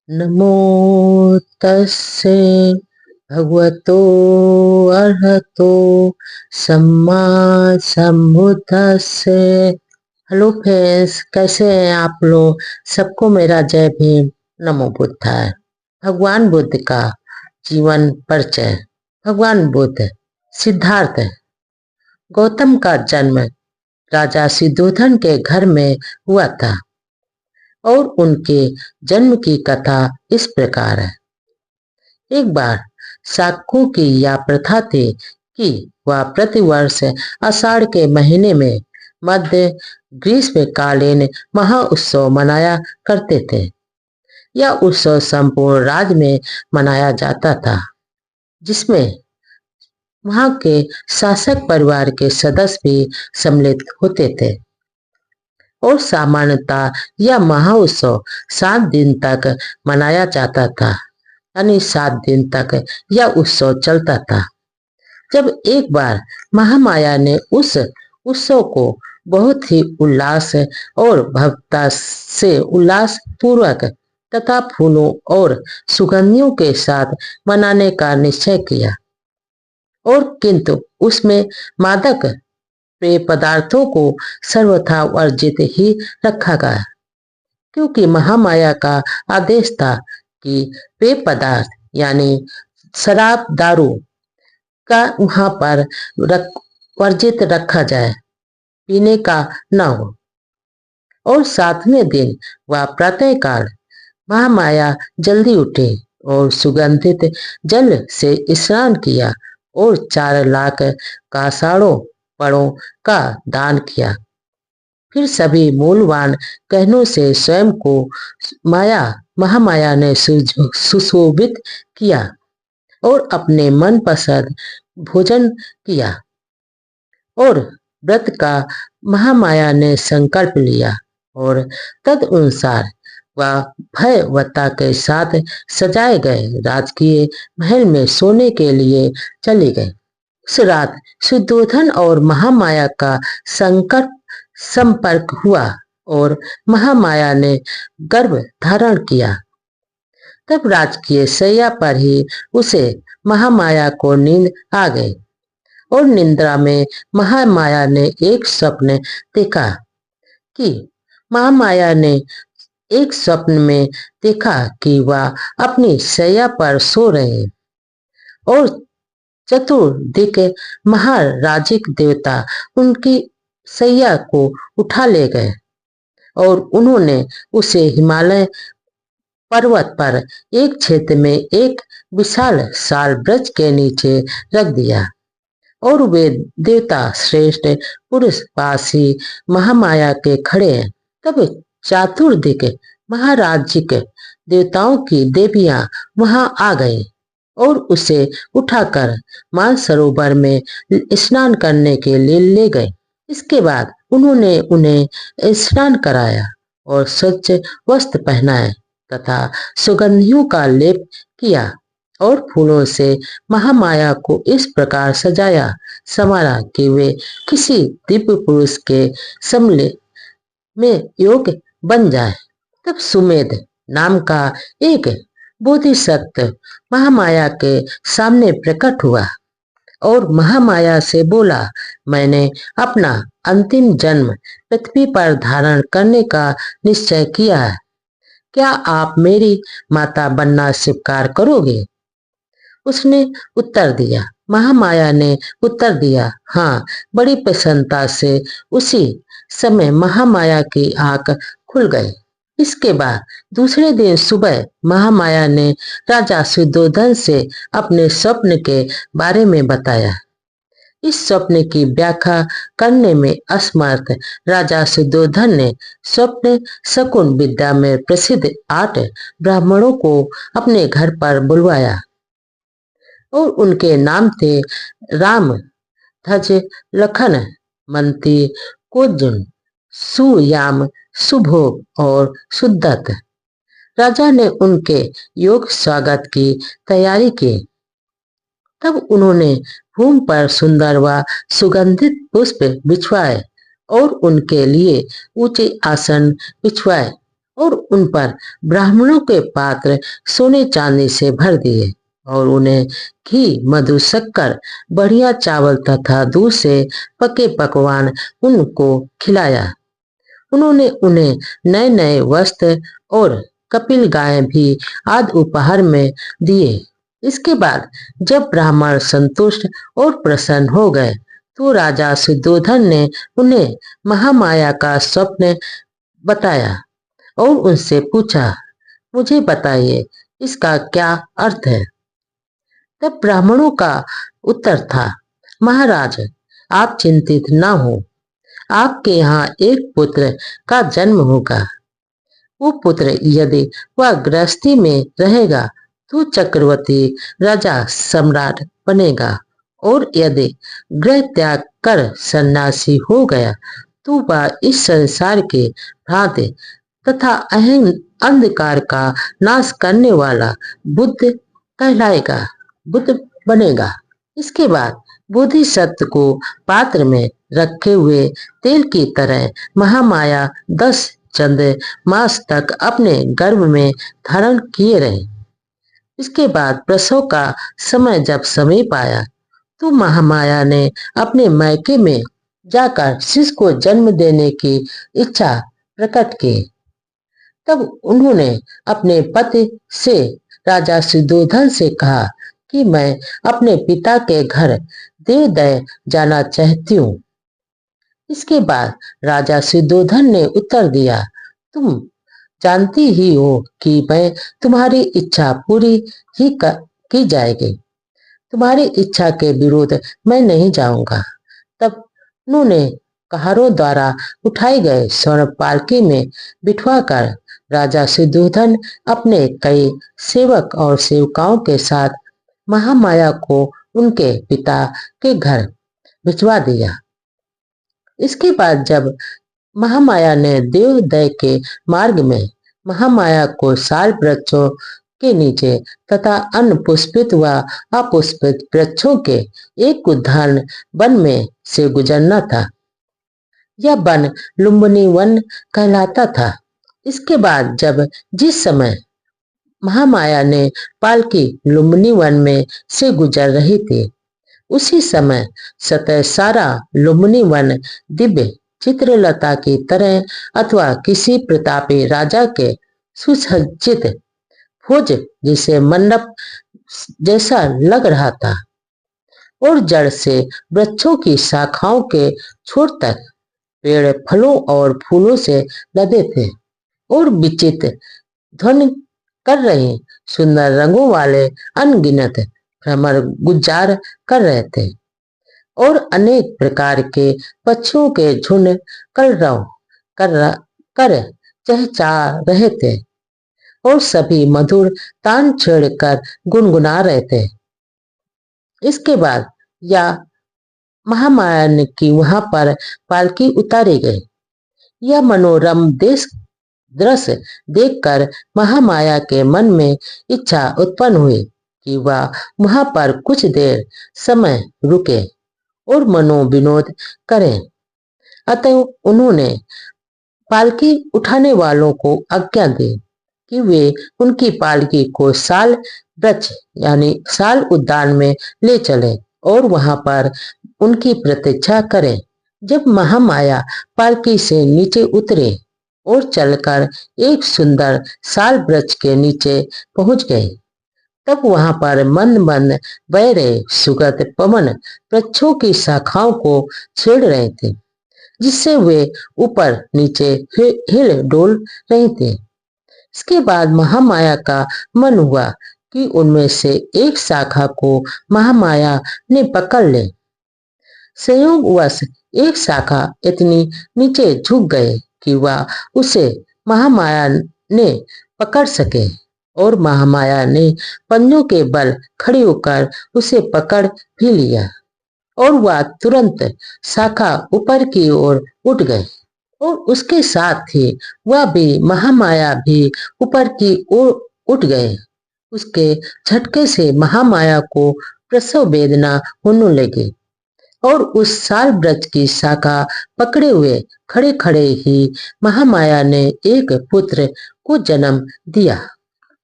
नमो तस्से भगवतो अर्हतो सम्मा सम्बुद्धस्से। Hello friends, कैसे हैं आप लोग? सबको मेरा जय भीम, नमो बुद्धाय। भगवान बुद्ध का जीवन परिचय। भगवान बुद्ध सिद्धार्थ गौतम का जन्म राजा सिद्धोधन के घर में हुआ था और उनके जन्म की कथा इस प्रकार है। एक बार शाक्यों की यह प्रथा थी कि वह प्रतिवर्ष आषाढ़ के महीने में मध्य ग्रीष्मकालीन महाउत्सव मनाया करते थे। यह उत्सव संपूर्ण राज्य में मनाया जाता था, जिसमें वहां के शासक परिवार के सदस्य भी सम्मिलित होते थे। और सामान्यतः यह महाउत्सव 7 दिन तक मनाया जाता था, यानी 7 दिन तक यह उत्सव चलता था। जब एक बार महामाया ने उस उत्सव को बहुत ही उल्लास और भव्यता से उल्लास पूर्वक तथा फूलों और सुगंधियों के साथ मनाने का निश्चय किया, और किंतु उसमें मादक पेय पदार्थों को सर्वथा वर्जित ही रखा गया, क्योंकि महामाया का आदेश था कि पेय पदार्थ यानी शराब दारू का वहां पर वर्जित रखा जाए, पीने का न हो। और 7वें दिन वह प्रातःकाल महामाया जल्दी उठी और सुगंधित जल से स्नान किया और 4 लाख कासाड़ों पड़ों का दान किया। फिर सभी मूल्यवान गहनों से स्वयं को महामाया ने सुशोभित किया और अपने मनपसंद भोजन किया। और व्रत का महामाया ने संकल्प लिया और तदनुसार वह भयवत्ता के साथ सजाए गए राजकीय महल में सोने के लिए चली गई। उस रात शुद्धोधन और महामाया का संपर्क हुआ और महामाया ने गर्भ धारण किया। तब राजकीय शैया पर ही उसे महामाया को नींद आ गई और निद्रा में महामाया ने एक स्वप्न देखा कि महामाया ने एक स्वप्न में देखा कि वह अपनी शैया पर सो रहे और चतुर्दिक महाराजिक देवता उनकी शैया को उठा ले गए और उन्होंने उसे हिमालय पर्वत पर एक क्षेत्र में एक विशाल साल वृक्ष के नीचे रख दिया। और वे देवता श्रेष्ठ पुरुष पास ही महामाया के खड़े हैं। तब चतुर्दिक महाराजिक देवताओं की देवियां वहां आ गई और उसे उठाकर मानसरोवर में स्नान करने के लिए ले गए। इसके बाद उन्होंने उन्हें स्नान कराया और स्वच्छ वस्त्र पहनाए तथा सुगंधियों का लेप किया और फूलों से महामाया को इस प्रकार सजाया संवारा कि वे किसी दिव्य पुरुष के सम्मिलन में योग्य बन जाए। तब सुमेध नाम का एक बोधिसत्व महामाया के सामने प्रकट हुआ और महामाया से बोला, मैंने अपना अंतिम जन्म पृथ्वी पर धारण करने का निश्चय किया है। क्या आप मेरी माता बनना स्वीकार करोगे? उसने उत्तर दिया। महामाया ने उत्तर दिया, हाँ, बड़ी प्रसन्नता से। उसी समय महामाया की आंख खुल गई। इसके बाद दूसरे दिन सुबह महामाया ने राजा शुद्धोधन से अपने स्वप्न के बारे में बताया। इस स्वप्न की व्याख्या करने में असमर्थ राजा शुद्धोधन ने स्वप्न शकुन विद्या में प्रसिद्ध 8 ब्राह्मणों को अपने घर पर बुलवाया और उनके नाम थे राम, ध्वज, लखन, मंत्री, कोजुन, सुयाम, सुभोग और सुदत्त। राजा ने उनके योग स्वागत की तैयारी की। तब उन्होंने भूमि पर सुंदर व सुगंधित पुष्प बिछवाए और उनके लिए ऊंचे आसन बिछवाए और उन पर ब्राह्मणों के पात्र सोने चांदी से भर दिए और उन्हें घी, मधु, शक्कर, बढ़िया चावल तथा दूध से पके पकवान उनको खिलाया। उन्होंने उन्हें नए नए वस्त्र और कपिल गाय भी आदि उपहार में दिए। इसके बाद जब ब्राह्मण संतुष्ट और प्रसन्न हो गए तो राजा सुद्धोधन ने उन्हें महामाया का स्वप्न बताया और उनसे पूछा, मुझे बताइए इसका क्या अर्थ है। तब ब्राह्मणों का उत्तर था, महाराज आप चिंतित न हो, आपके यहाँ एक पुत्र का जन्म होगा। वो पुत्र यदि वह गृहस्थी में रहेगा तो चक्रवर्ती राजा सम्राट बनेगा और यदि गृह त्याग कर सन्यासी हो गया तो वह इस संसार के भांति तथा अहम अंधकार का नाश करने वाला बुद्ध कहलाएगा, बुद्ध बनेगा। इसके बाद बोधिसत्व को पात्र में रखे हुए तेल की तरह महामाया 10 चंद मास तक अपने गर्भ में धारण किए रहे। इसके बाद प्रसव का समय जब समीप आया तो महामाया ने अपने मैके में जाकर शिशु को जन्म देने की इच्छा प्रकट की। तब उन्होंने अपने पति से राजा सुद्धोधन से कहा कि मैं अपने पिता के घर देवदय जाना चाहती हूँ। इसके बाद राजा सुद्धोधन ने उत्तर दिया, तुम जानती ही हो कि मैं तुम्हारी इच्छा पूरी ही की जाएगी। तुम्हारी इच्छा के विरुद्ध मैं नहीं जाऊंगा। तब उन्होंने कहारों द्वारा उठाए गए स्वर्ण पालकी में बिठवाकर राजा सुद्धोधन अपने कई सेवक और सेवकाओं के साथ महामाया को उनके पिता के घर भिजवा दिया। इसके बाद जब महामाया ने देवदय के मार्ग में महामाया को साल वृक्षों के नीचे तथा अन्य पुष्पित व अपुष्पित वृक्षों के एक उद्यान वन में से गुजरना था। यह वन लुम्बिनी वन कहलाता था। इसके बाद जब जिस समय महामाया ने पालकी लुम्बिनी वन में से गुजर रही थी उसी समय सतह सारा लुम्बिनी वन दिव्य चित्रलता की तरह अथवा किसी प्रतापी राजा के सुसज्जित भोज जिसे मंडप जैसा लग रहा था और जड़ से वृक्षों की शाखाओं के छोर तक पेड़ फलों और फूलों से लदे थे और विचित्र ध्वनि कर रहे सुंदर रंगों वाले अनगिनत भ्रमर गुजार कर रहे थे और अनेक प्रकार के पक्षियों के झुंड कलरव कर चहचहा रहे थे और सभी मधुर तान छेड़कर गुनगुना रहे थे। इसके बाद या महामाया की वहां पर पालकी उतारी गई। यह मनोरम दृश्य देखकर महामाया के मन में इच्छा उत्पन्न हुई कि वह वहां पर कुछ देर समय रुके और मनोविनोद करें। अतः उन्होंने पालकी उठाने वालों को आज्ञा दी कि वे उनकी पालकी को साल वृक्ष यानी साल उद्यान में ले चले और वहां पर उनकी प्रतीक्षा करें। जब महामाया पालकी से नीचे उतरे और चलकर एक सुंदर साल वृक्ष के नीचे पहुंच गए तब वहां पर मंद मंद बह रहे सुगंध पवन वृक्षों की शाखाओं को छेड़ रहे थे जिससे वे ऊपर नीचे हिल डोल रहे थे। इसके बाद महामाया का मन हुआ कि उनमें से एक शाखा को महामाया ने पकड़ ले। संयोगवश एक शाखा इतनी नीचे झुक गए कि वह उसे महामाया ने पकड़ सके और महामाया ने पंजों के बल खड़ी होकर उसे पकड़ भी लिया और वह तुरंत शाखा ऊपर की ओर उठ गई और उसके साथ ही वह भी महामाया भी ऊपर की ओर उठ गए। उसके झटके से महामाया को प्रसव वेदना होने लगी। और उस साल वृक्ष की शाखा पकड़े हुए खड़े खड़े ही महामाया ने एक पुत्र को जन्म दिया।